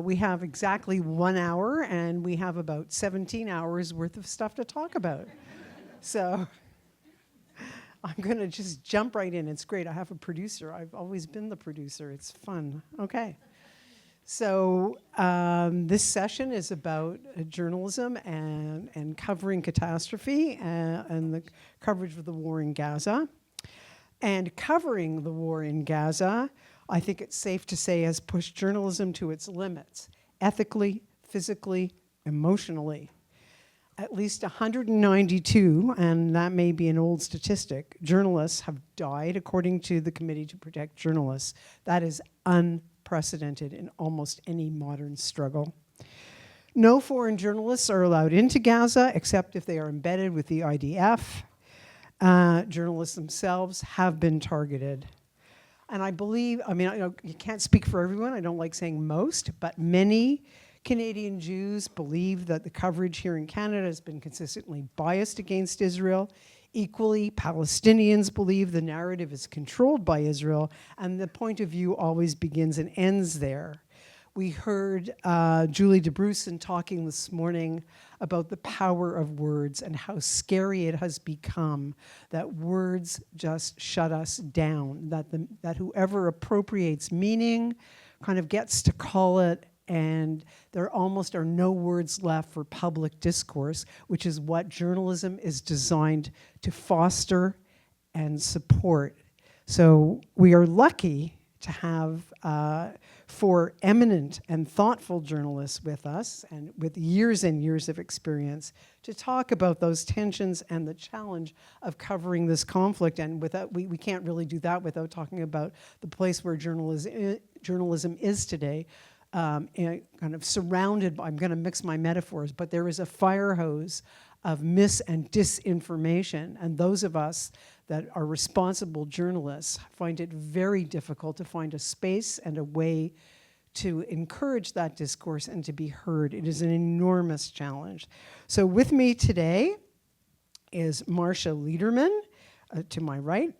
We have exactly 1 hour, and we have about 17 hours worth of stuff to talk about. So I'm going to just jump right in. It's great. I have a producer. I've always been the producer. It's fun. Okay. So this session is about journalism and covering catastrophe and the coverage of the war in Gaza. And covering the war in Gaza, I think it's safe to say, has pushed journalism to its limits, ethically, physically, emotionally. At least 192, and that may be an old statistic, journalists have died according to the Committee to Protect Journalists. That is unprecedented in almost any modern struggle. No foreign journalists are allowed into Gaza except if they are embedded with the IDF. Journalists themselves have been targeted. And I believe, you can't speak for everyone, I don't like saying most, but many Canadian Jews believe that the coverage here in Canada has been consistently biased against Israel. Equally, Palestinians believe the narrative is controlled by Israel, and the point of view always begins and ends there. We heard Julie DeBruson talking this morning about the power of words and how scary it has become that words just shut us down, that whoever appropriates meaning kind of gets to call it, and there almost are no words left for public discourse, which is what journalism is designed to foster and support. So we are lucky to have 4 eminent and thoughtful journalists with us, and with years and years of experience, to talk about those tensions and the challenge of covering this conflict. And without, we can't really do that without talking about the place where journalism is today, kind of surrounded by, I'm going to mix my metaphors, but there is a fire hose of mis and disinformation, and those of us that are responsible journalists find it very difficult to find a space and a way to encourage that discourse and to be heard. It is an enormous challenge. So with me today is Marsha Lederman, to my right,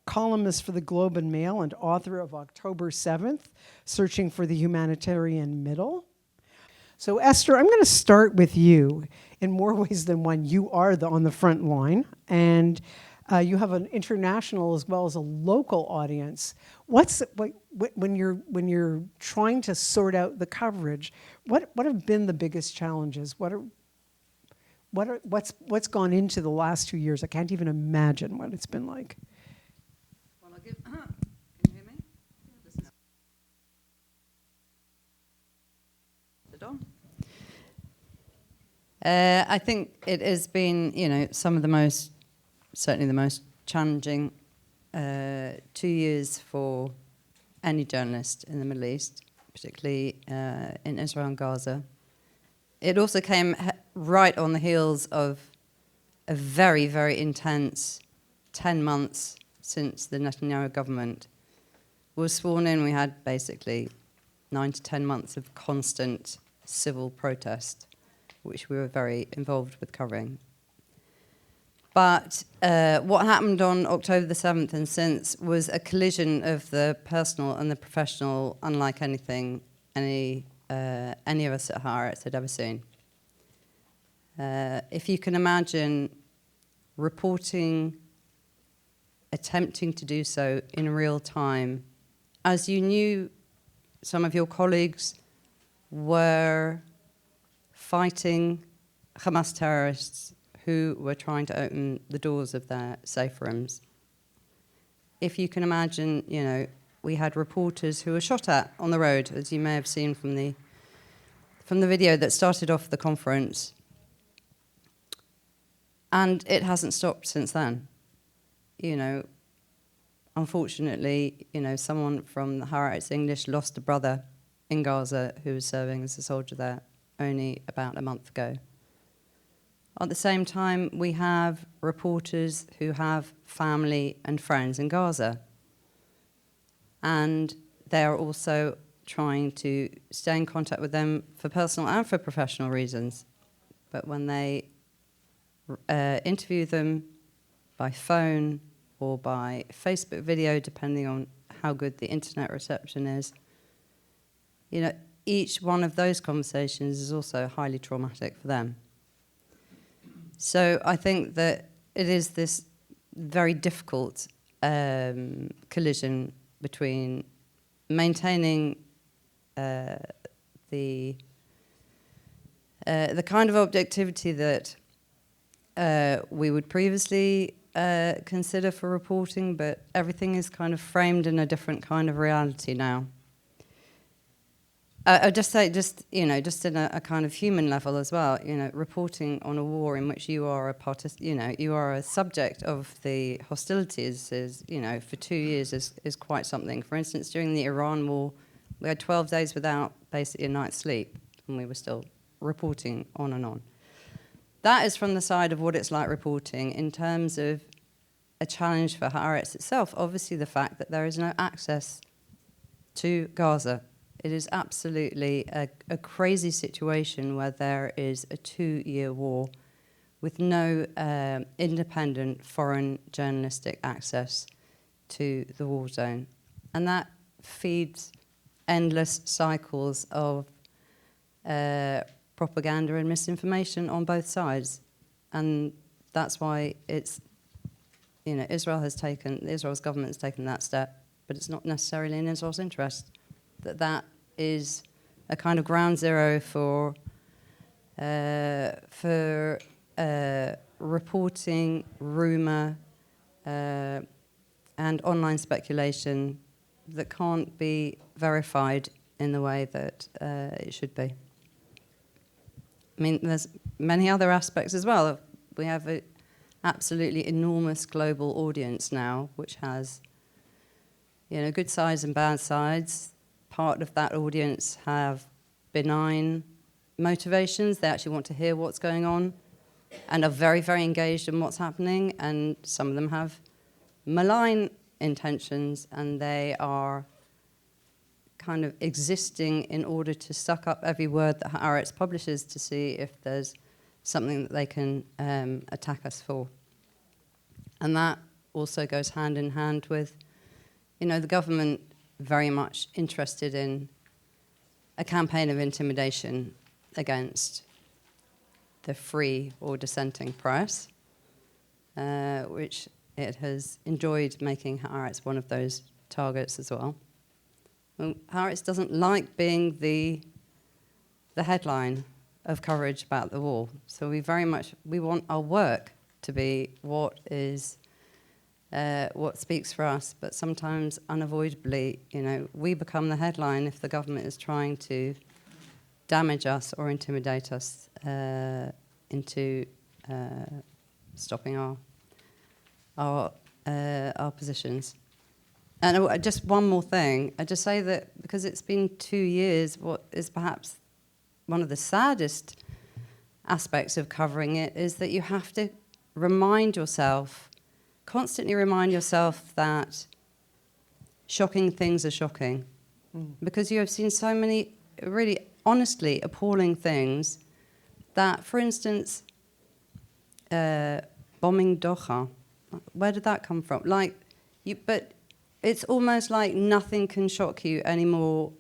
columnist for the Globe and Mail and author of October 7th, Searching for the Humanitarian Middle. So Esther, I'm going to start with you. In more ways than one, you are on the front line, and you have an international as well as a local audience. When you're trying to sort out the coverage, what have been the biggest challenges? What's gone into the last 2 years? I can't even imagine what it's been like. Well, can you hear me? Is it on? I think it has been, certainly the most challenging 2 years for any journalist in the Middle East, particularly in Israel and Gaza. It also came right on the heels of a very, very intense 10 months since the Netanyahu government was sworn in. We had basically 9 to 10 months of constant civil protest, which we were very involved with covering. But what happened on October the 7th and since was a collision of the personal and the professional, unlike anything any of us at Haaretz had ever seen. If you can imagine reporting, attempting to do so in real time, as you knew some of your colleagues were fighting Hamas terrorists who were trying to open the doors of their safe rooms. If you can imagine, we had reporters who were shot at on the road, as you may have seen from the video that started off the conference. And it hasn't stopped since then. Unfortunately, someone from the Haaretz English lost a brother in Gaza who was serving as a soldier there only about a month ago. At the same time, we have reporters who have family and friends in Gaza. And they are also trying to stay in contact with them for personal and for professional reasons. But when they interview them by phone or by Facebook video, depending on how good the internet reception is, each one of those conversations is also highly traumatic for them. So I think that it is this very difficult collision between maintaining the kind of objectivity that we would previously consider for reporting, but everything is kind of framed in a different kind of reality now. I'd just say, just in a kind of human level as well, reporting on a war in which you are you are a subject of the hostilities is, for 2 years is quite something. For instance, during the Iran war, we had 12 days without basically a night's sleep, and we were still reporting on and on. That is from the side of what it's like reporting. In terms of a challenge for Haaretz itself, obviously the fact that there is no access to Gaza. It is absolutely a crazy situation where there is a 2-year war with no independent foreign journalistic access to the war zone. And that feeds endless cycles of propaganda and misinformation on both sides. And that's why it's, Israel's government has taken that step, but it's not necessarily in Israel's interest. That is a kind of ground zero for reporting, rumor, and online speculation that can't be verified in the way that it should be. I mean, there's many other aspects as well. We have an absolutely enormous global audience now, which has, good sides and bad sides. Part of that audience have benign motivations. They actually want to hear what's going on and are very, very engaged in what's happening. And some of them have malign intentions, and they are kind of existing in order to suck up every word that Haaretz publishes to see if there's something that they can attack us for. And that also goes hand in hand with, the government very much interested in a campaign of intimidation against the free or dissenting press, which it has enjoyed making Haaretz one of those targets as well. Well, Haaretz doesn't like being the headline of coverage about the war, so we want our work to be what speaks for us, but sometimes unavoidably, we become the headline if the government is trying to damage us or intimidate us into stopping our positions. And just one more thing, I just say that because it's been 2 years, what is perhaps one of the saddest aspects of covering it is that you have to constantly remind yourself that shocking things are shocking. Because you have seen so many really honestly appalling things that, for instance, bombing Doha, where did that come from? But it's almost like nothing can shock you anymore.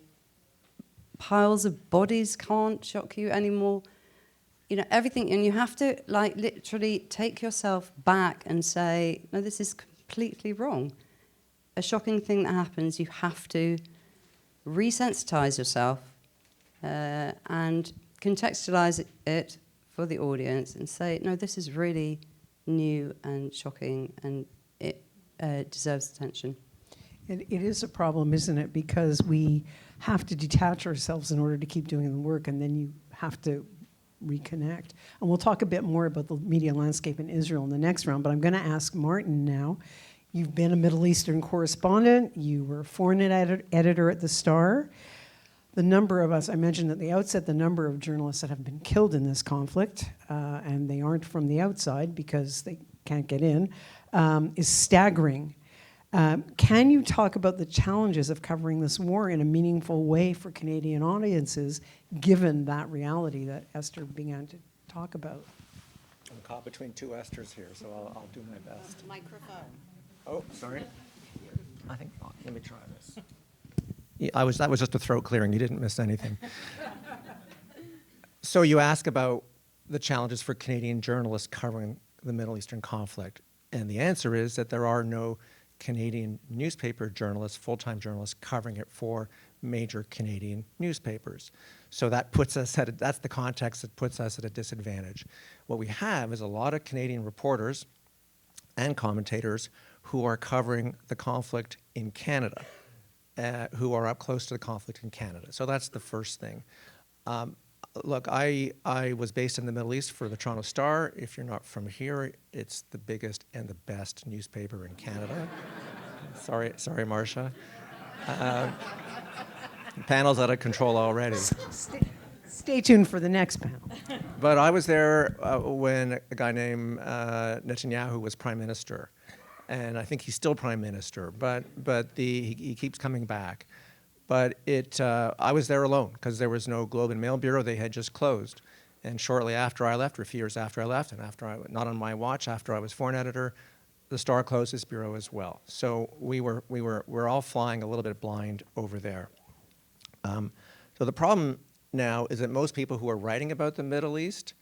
Piles of bodies can't shock you anymore. Everything, and you have to literally take yourself back and say, no, this is completely wrong. A shocking thing that happens, you have to resensitize yourself and contextualize it for the audience and say, no, this is really new and shocking and it deserves attention. It is a problem, isn't it? Because we have to detach ourselves in order to keep doing the work, and then you have to reconnect. And we'll talk a bit more about the media landscape in Israel in the next round, but I'm going to ask Martin now. You've been a Middle Eastern correspondent. You were a foreign editor at The Star. The number of us, I mentioned at the outset, the number of journalists that have been killed in this conflict, and they aren't from the outside because they can't get in, is staggering. Can you talk about the challenges of covering this war in a meaningful way for Canadian audiences, given that reality that Esther began to talk about? I'm caught between two Esthers here, so I'll do my best. Microphone. Oh, sorry. I think not. Let me try this. That was just a throat clearing. You didn't miss anything. So you ask about the challenges for Canadian journalists covering the Middle Eastern conflict. And the answer is that there are no Canadian newspaper journalists, full-time journalists, covering it for major Canadian newspapers. So that puts us that's the context that puts us at a disadvantage. What we have is a lot of Canadian reporters and commentators who are covering the conflict in Canada, who are up close to the conflict in Canada. So that's the first thing. Look, I was based in the Middle East for the Toronto Star. If you're not from here, it's the biggest and the best newspaper in Canada. Sorry, Marsha. Panel's out of control already. Stay tuned for the next panel. But I was there when a guy named Netanyahu was prime minister, and I think he's still prime minister. But he keeps coming back. But I was there alone because there was no Globe and Mail bureau. They had just closed. And shortly after I left, or a few years after I left, and not on my watch, after I was foreign editor, the Star closed its bureau as well. So we're all flying a little bit blind over there. So the problem now is that most people who are writing about the Middle East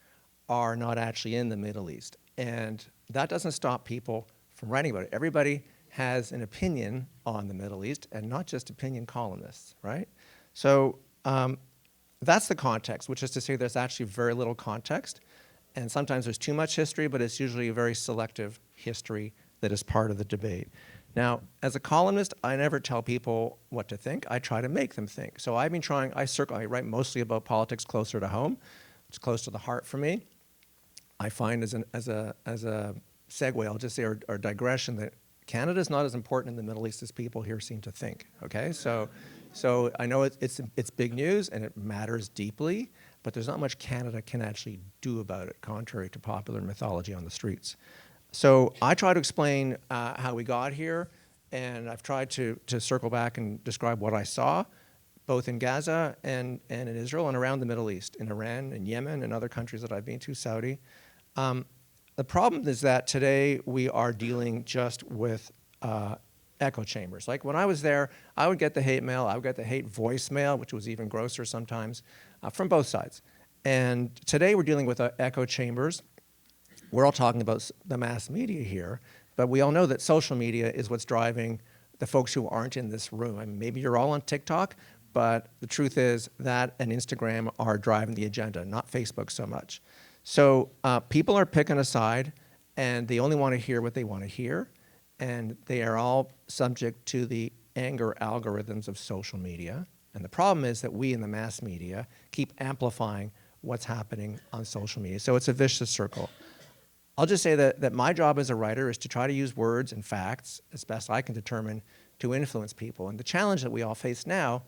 are not actually in the Middle East. And that doesn't stop people from writing about it. Everybody has an opinion on the Middle East, and not just opinion columnists, right? So that's the context, which is to say there's actually very little context, and sometimes there's too much history, but it's usually a very selective history that is part of the debate. Now, as a columnist, I never tell people what to think. I try to make them think. So I've been trying, I write mostly about politics closer to home. It's close to the heart for me. I find as a segue, I'll just say, or digression, that Canada is not as important in the Middle East as people here seem to think, okay? So I know it's big news and it matters deeply, but there's not much Canada can actually do about it, contrary to popular mythology on the streets. So I try to explain how we got here, and I've tried to circle back and describe what I saw, both in Gaza and in Israel and around the Middle East, in Iran and Yemen and other countries that I've been to, Saudi. The problem is that today we are dealing just with echo chambers. Like when I was there, I would get the hate mail, I would get the hate voicemail, which was even grosser sometimes, from both sides. And today we're dealing with echo chambers. We're all talking about the mass media here, but we all know that social media is what's driving the folks who aren't in this room. I mean, maybe you're all on TikTok, but the truth is that and Instagram are driving the agenda, not Facebook so much. So people are picking a side, and they only want to hear what they want to hear, and they are all subject to the anger algorithms of social media. And the problem is that we in the mass media keep amplifying what's happening on social media. So it's a vicious circle. I'll just say that my job as a writer is to try to use words and facts, as best I can determine, to influence people. And the challenge that we all face now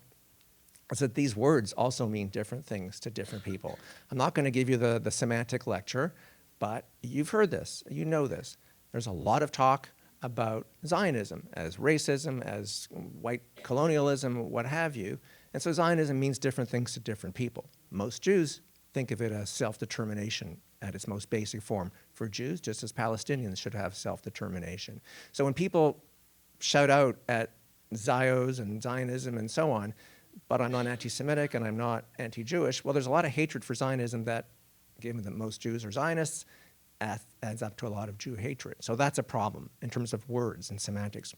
is that these words also mean different things to different people. I'm not going to give you the semantic lecture, but you've heard this, you know this. There's a lot of talk about Zionism as racism, as white colonialism, what have you. And so Zionism means different things to different people. Most Jews think of it as self-determination at its most basic form for Jews, just as Palestinians should have self-determination. So when people shout out at Zios and Zionism and so on, but I'm not anti-Semitic and I'm not anti-Jewish, well, there's a lot of hatred for Zionism that, given that most Jews are Zionists, adds up to a lot of Jew hatred. So that's a problem in terms of words and semantics.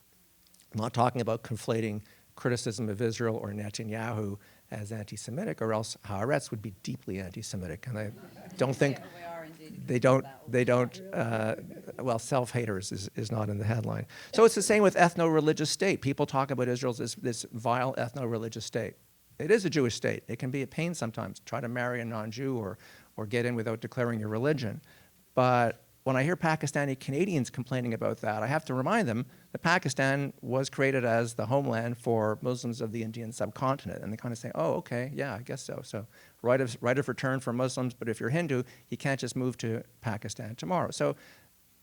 I'm not talking about conflating criticism of Israel or Netanyahu as anti-Semitic, or else Haaretz would be deeply anti-Semitic. And I don't think well, self-haters is not in the headline. So it's the same with ethno-religious state. People talk about Israel as this vile ethno-religious state. It is a Jewish state. It can be a pain sometimes to try to marry a non-Jew or get in without declaring your religion. But when I hear Pakistani Canadians complaining about that, I have to remind them that Pakistan was created as the homeland for Muslims of the Indian subcontinent. And they kind of say, oh, okay, yeah, I guess so. So right of return for Muslims, but if you're Hindu, you can't just move to Pakistan tomorrow. So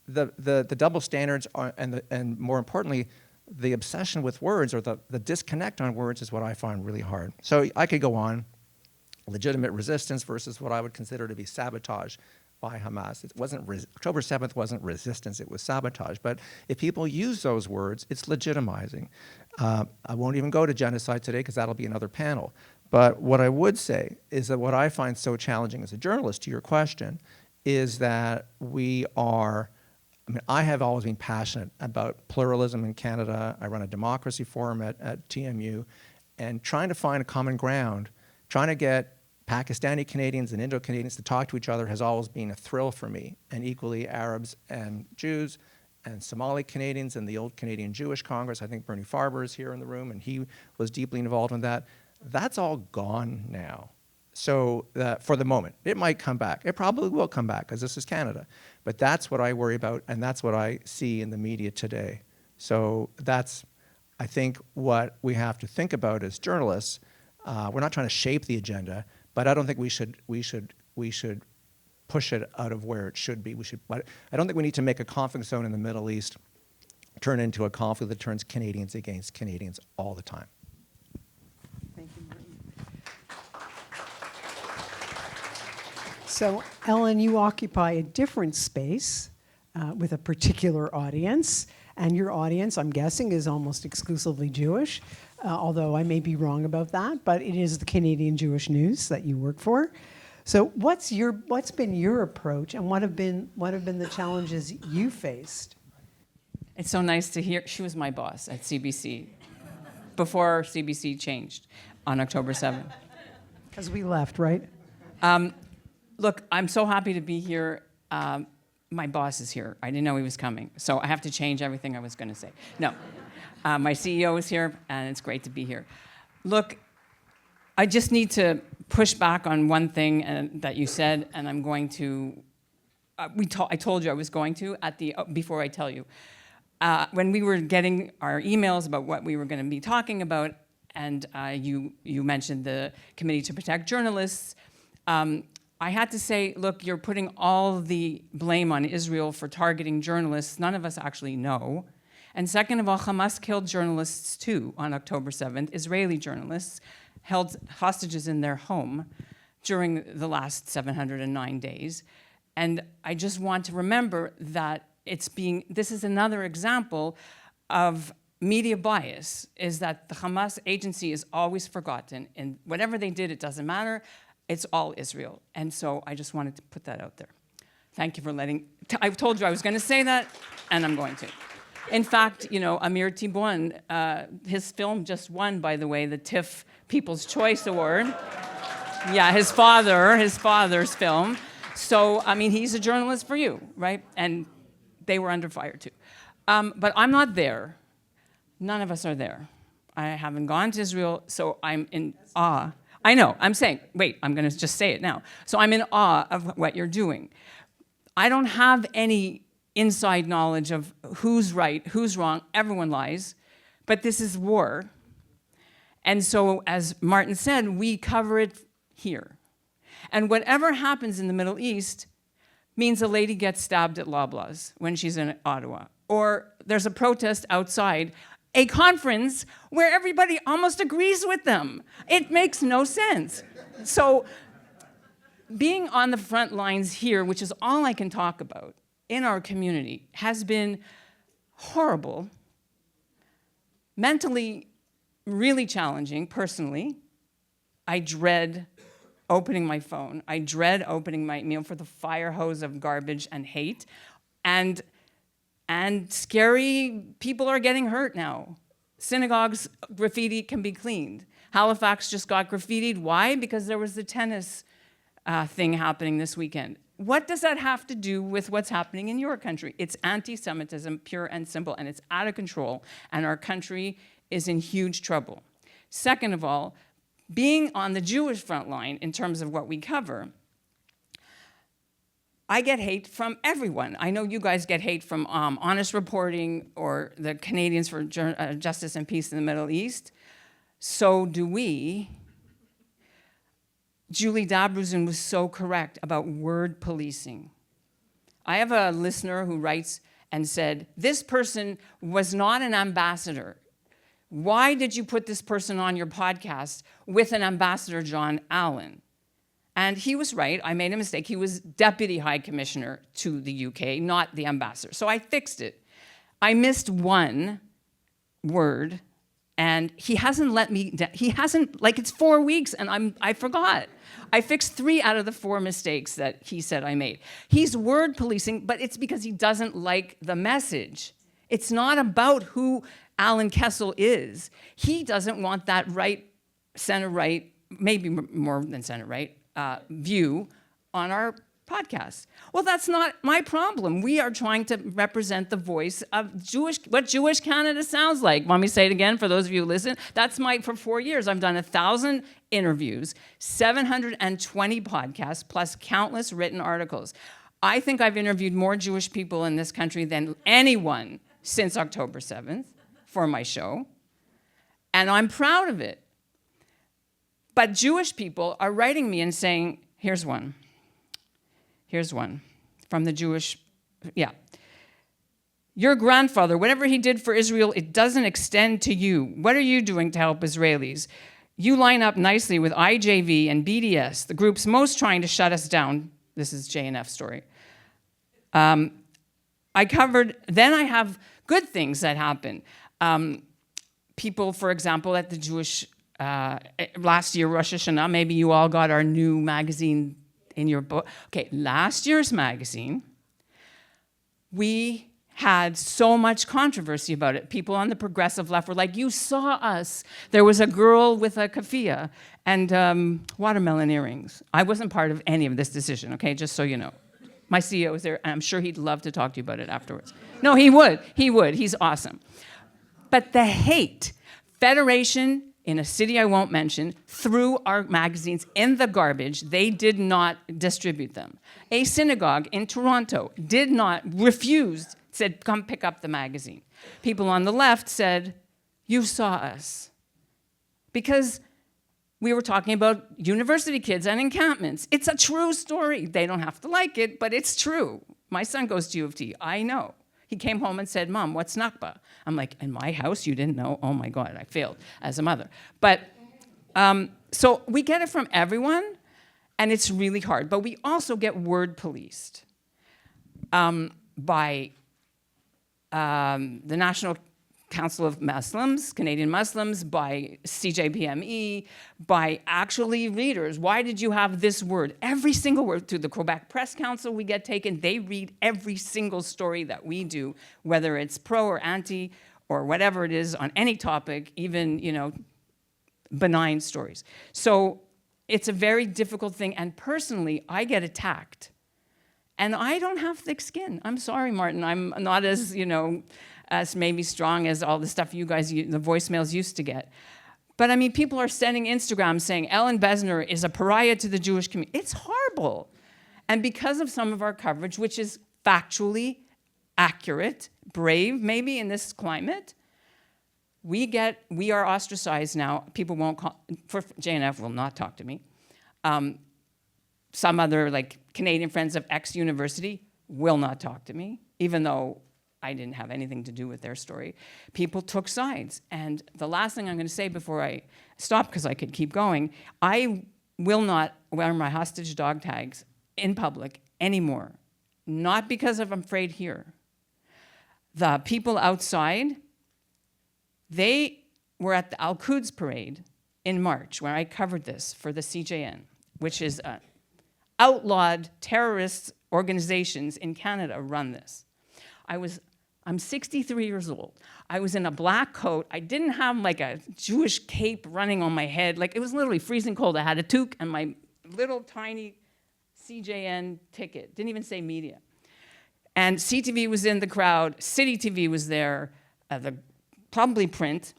the double standards are, and more importantly, the obsession with words, or the disconnect on words, is what I find really hard. So I could go on. Legitimate resistance versus what I would consider to be sabotage by Hamas. It wasn't October 7th wasn't resistance, it was sabotage. But if people use those words, it's legitimizing. I won't even go to genocide today because that'll be another panel. But what I would say is that what I find so challenging as a journalist, to your question, is that I have always been passionate about pluralism in Canada. I run a democracy forum at TMU, and trying to find a common ground, trying to get Pakistani Canadians and Indo-Canadians to talk to each other has always been a thrill for me, and equally Arabs and Jews and Somali Canadians and the old Canadian Jewish Congress. I think Bernie Farber is here in the room, and he was deeply involved in that. That's all gone now. So for the moment, it might come back. It probably will come back because this is Canada. But that's what I worry about, and that's what I see in the media today. So that's, I think, what we have to think about as journalists. We're not trying to shape the agenda, but I don't think we should push it out of where it should be. I don't think we need to make a conflict zone in the Middle East turn into a conflict that turns Canadians against Canadians all the time. Thank you, Martin. So, Ellin, you occupy a different space with a particular audience, and your audience, I'm guessing, is almost exclusively Jewish, although I may be wrong about that, but it is the Canadian Jewish News that you work for. So what's been your approach, and what have been the challenges you faced? It's so nice to hear. She was my boss at CBC before CBC changed on October 7th. Because we left, right? Look, I'm so happy to be here. My boss is here. I didn't know he was coming, so I have to change everything I was going to say. No, my CEO is here, and it's great to be here. Look, I just need to push back on one thing that you said, and I'm going to. I told you I was going to before I tell you. When we were getting our emails about what we were going to be talking about, and you mentioned the Committee to Protect Journalists. I had to say, look, you're putting all the blame on Israel for targeting journalists. None of us actually know. And second of all, Hamas killed journalists too on October 7th, Israeli journalists held hostages in their home during the last 709 days. And I just want to remember that this is another example of media bias, is that the Hamas agency is always forgotten. And whatever they did, it doesn't matter. It's all Israel. And so I just wanted to put that out there. Thank you for I told you I was going to say that, and I'm going to. In fact, Amir Tibon, his film just won, by the way, the TIFF People's Choice Award. Yeah, his father's film. So, he's a journalist for you, right? And they were under fire too. But I'm not there. None of us are there. I haven't gone to Israel, so I'm in awe. I know, I'm saying, wait, I'm going to just say it now. So I'm in awe of what you're doing. I don't have any inside knowledge of who's right, who's wrong. Everyone lies. But this is war. And so, as Martin said, we cover it here. And whatever happens in the Middle East means a lady gets stabbed at Loblaws when she's in Ottawa. Or there's a protest outside a conference where everybody almost agrees with them. It makes no sense. So being on the front lines here, which is all I can talk about, in our community, has been horrible, mentally really challenging, personally. I dread opening my phone. I dread opening my email for the fire hose of garbage and hate. And scary people are getting hurt now. Synagogues, graffiti can be cleaned. Halifax just got graffitied. Why? Because there was the tennis thing happening this weekend. What does that have to do with what's happening in your country? It's anti-Semitism, pure and simple, and it's out of control, and our country is in huge trouble. Second of all, being on the Jewish front line in terms of what we cover, I get hate from everyone. I know you guys get hate from Honest Reporting or the Canadians for Justice and Peace in the Middle East. So do we. Julie Dabruzin was so correct about word policing. I have a listener who writes and said, this person was not an ambassador. Why did you put this person on your podcast with an ambassador, John Allen? And he was right. I made a mistake. He was Deputy High Commissioner to the UK, not the ambassador. So I fixed it. I missed one word, and he hasn't let me, he hasn't, like it's 4 weeks, and I forgot. I fixed 3 out of the 4 mistakes that he said I made. He's word policing, but it's because he doesn't like the message. It's not about who Alan Kessel is. He doesn't want that right, center-right, maybe more than center-right, view on our podcast. Well, that's not my problem. We are trying to represent the voice of what Jewish Canada sounds like. Want me to say it again for those of you who listen? That's for 4 years, I've done 1,000 interviews, 720 podcasts, plus countless written articles. I think I've interviewed more Jewish people in this country than anyone since October 7th for my show, and I'm proud of it. But Jewish people are writing me and saying, here's one from the Jewish, Your grandfather, whatever he did for Israel, it doesn't extend to you. What are you doing to help Israelis? You line up nicely with IJV and BDS, the groups most trying to shut us down. This is JNF's story. Then I have good things that happen. People, for example, at the Jewish, last year, Rosh Hashanah, maybe you all got our new magazine in your book. Okay, last year's magazine, we had so much controversy about it. People on the progressive left were like, you saw us. There was a girl with a keffiyeh and watermelon earrings. I wasn't part of any of this decision, okay, just so you know. My CEO was there, and I'm sure he'd love to talk to you about it afterwards. No, he would. He's awesome. But the hate, Federation, in a city I won't mention, threw our magazines in the garbage. They did not distribute them. A synagogue in Toronto refused, said, come pick up the magazine. People on the left said, you saw us. Because we were talking about university kids and encampments. It's a true story. They don't have to like it, but it's true. My son goes to U of T. I know. He came home and said, Mom, what's Nakba? I'm like, in my house, you didn't know? Oh my God, I failed as a mother. But, so we get it from everyone, and it's really hard. But we also get word policed by the National Council of Muslims, Canadian Muslims, by CJPME, by actually readers. Why did you have this word? Every single word. Through the Quebec Press Council we get taken. They read every single story that we do, whether it's pro or anti or whatever it is on any topic, even, benign stories. So it's a very difficult thing. And personally, I get attacked. And I don't have thick skin. I'm sorry, Martin. I'm not as, as maybe strong as all the stuff you guys, the voicemails used to get. But I mean, people are sending Instagram saying Ellin Bessner is a pariah to the Jewish community. It's horrible. And because of some of our coverage, which is factually accurate, brave maybe in this climate, we are ostracized now. People won't call, for JNF will not talk to me. Some other Canadian friends of X university will not talk to me, even though I didn't have anything to do with their story. People took sides. And the last thing I'm going to say before I stop, because I could keep going, I will not wear my hostage dog tags in public anymore. Not because I'm afraid here. The people outside, they were at the Al-Quds parade in March, where I covered this for the CJN, which is outlawed terrorist organizations in Canada run this. I'm 63 years old. I was in a black coat. I didn't have a Jewish cape running on my head. It was literally freezing cold. I had a toque and my little tiny CJN ticket. Didn't even say media. And CTV was in the crowd. City TV was there. Probably print.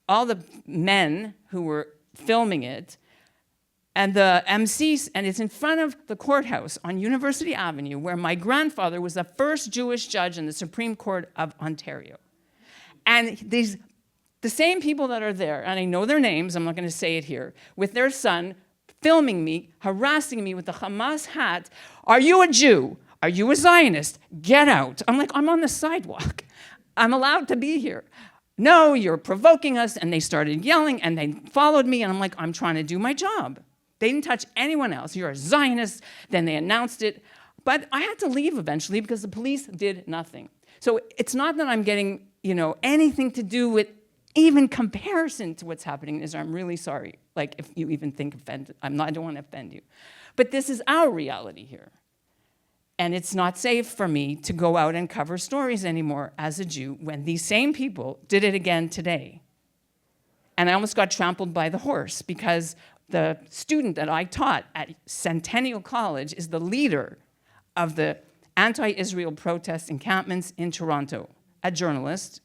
All the men who were filming it. And the MCs, and it's in front of the courthouse on University Avenue, where my grandfather was the first Jewish judge in the Supreme Court of Ontario. And the same people that are there, and I know their names, I'm not going to say it here, with their son, filming me, harassing me with the Hamas hat. Are you a Jew? Are you a Zionist? Get out. I'm like, I'm on the sidewalk. I'm allowed to be here. No, you're provoking us. And they started yelling, and they followed me, and I'm like, I'm trying to do my job. They didn't touch anyone else. You're a Zionist. Then they announced it. But I had to leave eventually because the police did nothing. So it's not that I'm getting, anything to do with even comparison to what's happening in Israel. I'm really sorry. Like, if you even think offended, I don't want to offend you. But this is our reality here. And it's not safe for me to go out and cover stories anymore as a Jew when these same people did it again today. And I almost got trampled by the horse because the student that I taught at Centennial College is the leader of the anti-Israel protest encampments in Toronto, a journalist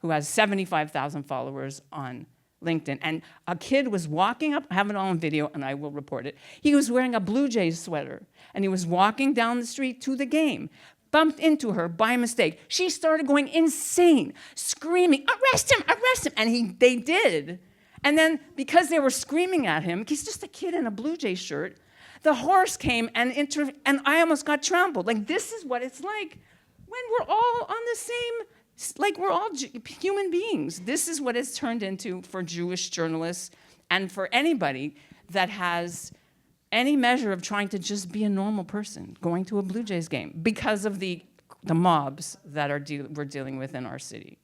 who has 75,000 followers on LinkedIn. And a kid was walking up, I have it all on video, and I will report it. He was wearing a Blue Jays sweater, and he was walking down the street to the game, bumped into her by mistake. She started going insane, screaming, arrest him, and they did. And then, because they were screaming at him, he's just a kid in a Blue Jays shirt, the horse came and I almost got trampled. Like, this is what it's like when we're all on the same, like, we're all human beings. This is what it's turned into for Jewish journalists and for anybody that has any measure of trying to just be a normal person going to a Blue Jays game because of the mobs that we're dealing with in our city.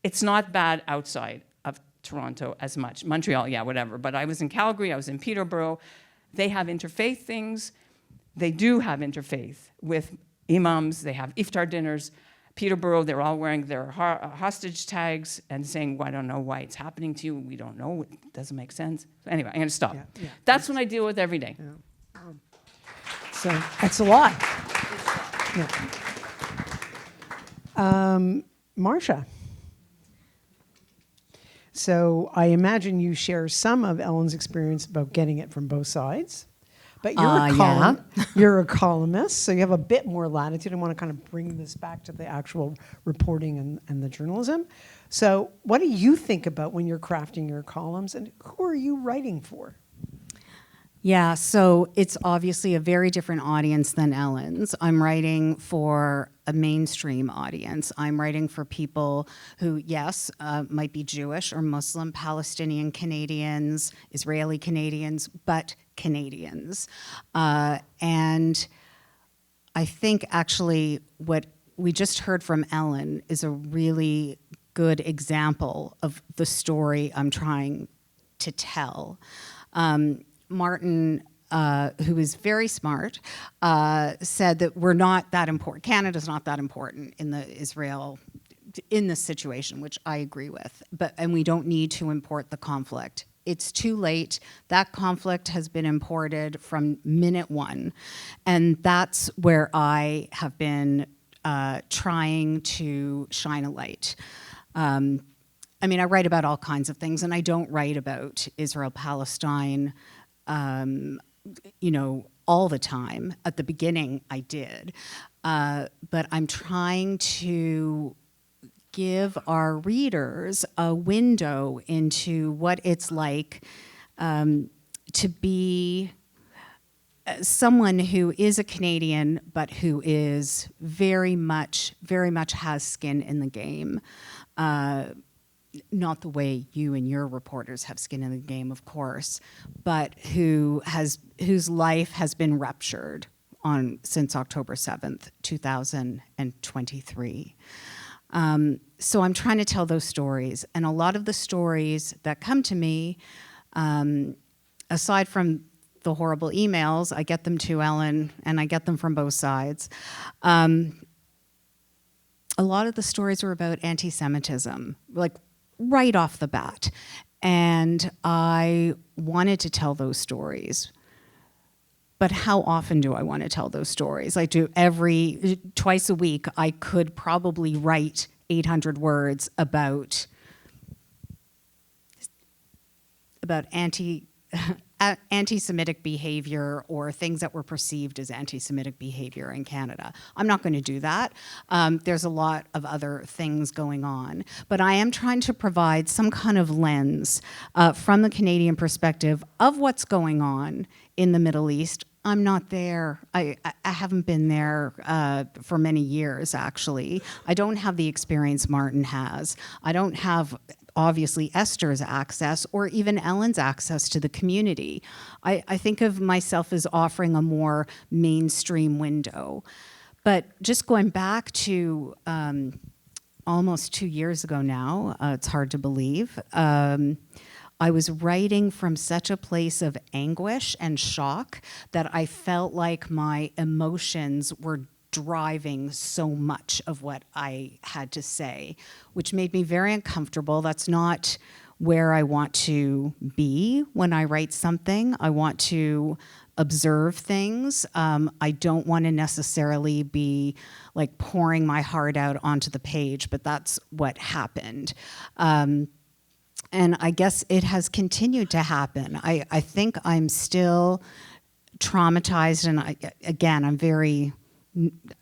It's not bad outside of Toronto as much. Montreal, yeah, whatever. But I was in Calgary, I was in Peterborough. They have interfaith things. They do have interfaith with imams. They have iftar dinners. Peterborough, they're all wearing their hostage tags and saying, well, I don't know why it's happening to you. We don't know. It doesn't make sense. So anyway, I'm going to stop. Yeah. That's what I deal with every day. Yeah. So that's a lot. Yeah. Marsha. So I imagine you share some of Ellen's experience about getting it from both sides. But you're a columnist, so you have a bit more latitude. I want to kind of bring this back to the actual reporting and the journalism. So what do you think about when you're crafting your columns, and who are you writing for? Yeah, so it's obviously a very different audience than Ellen's. I'm writing for a mainstream audience. I'm writing for people who, yes, might be Jewish or Muslim, Palestinian Canadians, Israeli Canadians, but Canadians. And I think actually what we just heard from Ellin is a really good example of the story I'm trying to tell. Martin, who is very smart, said that we're not that important. Canada's not that important in this situation, which I agree with. And we don't need to import the conflict. It's too late. That conflict has been imported from minute one, and that's where I have been trying to shine a light. I mean, I write about all kinds of things, and I don't write about Israel-Palestine all the time. At the beginning, I did. But I'm trying to give our readers a window into what it's like to be someone who is a Canadian, but who is very much has skin in the game. Not the way you and your reporters have skin in the game, of course, but whose life has been ruptured since October 7th, 2023. So I'm trying to tell those stories, and a lot of the stories that come to me, aside from the horrible emails, I get them to Ellin, and I get them from both sides. A lot of the stories were about anti-Semitism, like right off the bat. And I wanted to tell those stories. But how often do I want to tell those stories? I do twice a week. I could probably write 800 words about anti-Semitic behavior or things that were perceived as anti-Semitic behavior in Canada. I'm not going to do that. There's a lot of other things going on. But I am trying to provide some kind of lens from the Canadian perspective of what's going on in the Middle East. I'm not there. I haven't been there for many years, actually. I don't have the experience Martin has. I don't have obviously Esther's access or even Ellen's access to the community. I think of myself as offering a more mainstream window. But just going back to almost 2 years ago now, it's hard to believe, I was writing from such a place of anguish and shock that I felt like my emotions were driving so much of what I had to say, which made me very uncomfortable. That's not where I want to be when I write something. I want to observe things. I don't want to necessarily be like pouring my heart out onto the page, but that's what happened. And I guess it has continued to happen. I think I'm still traumatized, and I'm very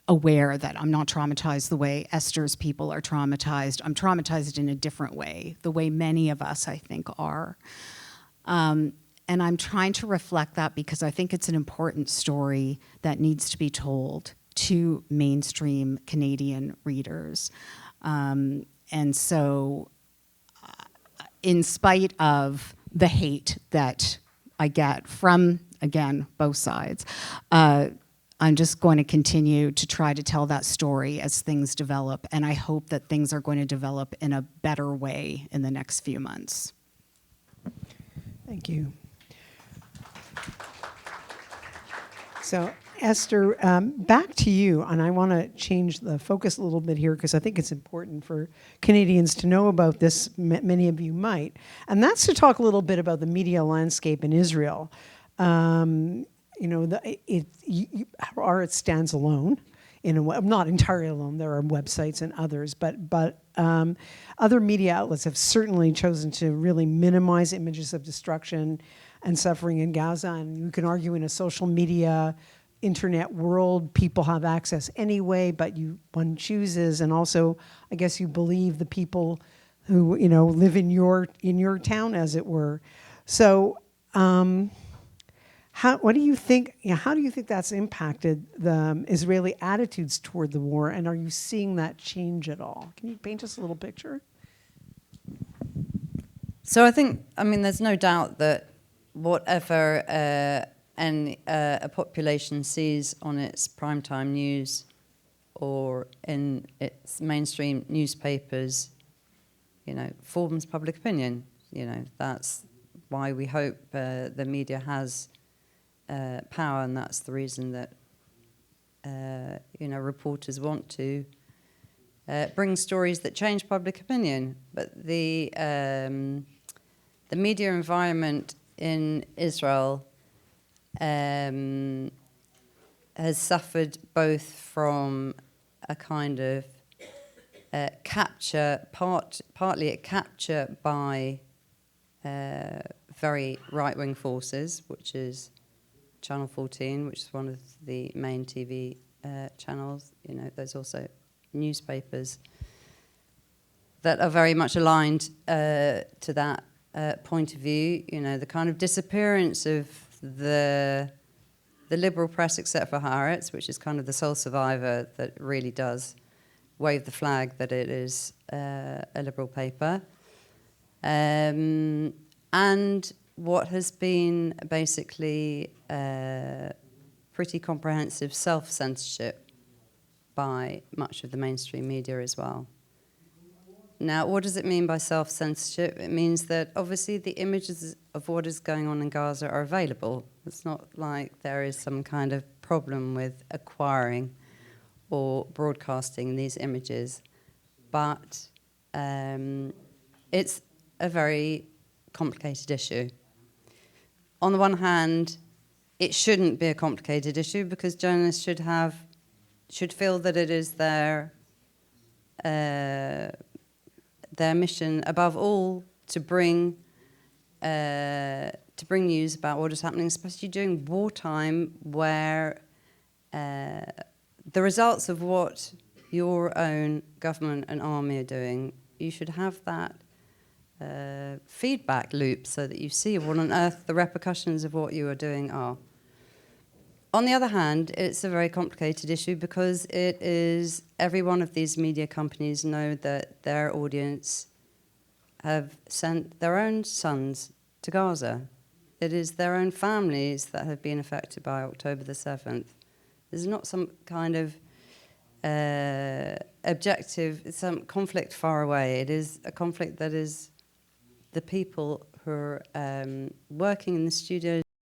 aware that I'm not traumatized the way Esther's people are traumatized. I'm traumatized in a different way, the way many of us, I think, are. And I'm trying to reflect that because I think it's an important story that needs to be told to mainstream Canadian readers. And so, in spite of the hate that I get from, again, both sides, I'm just going to continue to try to tell that story as things develop, and I hope that things are going to develop in a better way in the next few months. Thank you. So, Esther, back to you, and I want to change the focus a little bit here because I think it's important for Canadians to know about this. Many of you might, and that's to talk a little bit about the media landscape in Israel. Haaretz stands alone, not entirely alone. There are websites and others, but other media outlets have certainly chosen to really minimize images of destruction and suffering in Gaza. And you can argue in a social media internet world, people have access anyway, but one chooses, and also, I guess you believe the people who live in your town, as it were. So, what do you think? How do you think that's impacted the Israeli attitudes toward the war, and are you seeing that change at all? Can you paint us a little picture? So I think, there's no doubt that whatever a population sees on its primetime news or in its mainstream newspapers, forms public opinion. That's why we hope the media has power, and that's the reason that reporters want to bring stories that change public opinion. But the media environment in Israel has suffered both from a kind of partly a capture by very right-wing forces, which is Channel 14, which is one of the main TV channels. There's also newspapers that are very much aligned to that point of view. The kind of disappearance of the liberal press, except for Haaretz, which is kind of the sole survivor that really does wave the flag that it is a liberal paper. And what has been basically pretty comprehensive self-censorship by much of the mainstream media as well. Now, what does it mean by self-censorship? It means that obviously the images of what is going on in Gaza are available. It's not like there is some kind of problem with acquiring or broadcasting these images, but it's a very complicated issue. On the one hand, it shouldn't be a complicated issue because journalists should feel that it is their mission, above all, to bring news about what is happening, especially during wartime, where the results of what your own government and army are doing, you should have that feedback loop so that you see what on earth the repercussions of what you are doing are. On the other hand, it's a very complicated issue because every one of these media companies know that their audience have sent their own sons to Gaza. It is their own families that have been affected by October the 7th. There's not some kind of objective, some conflict far away. It is a conflict that is the people who are working in the studios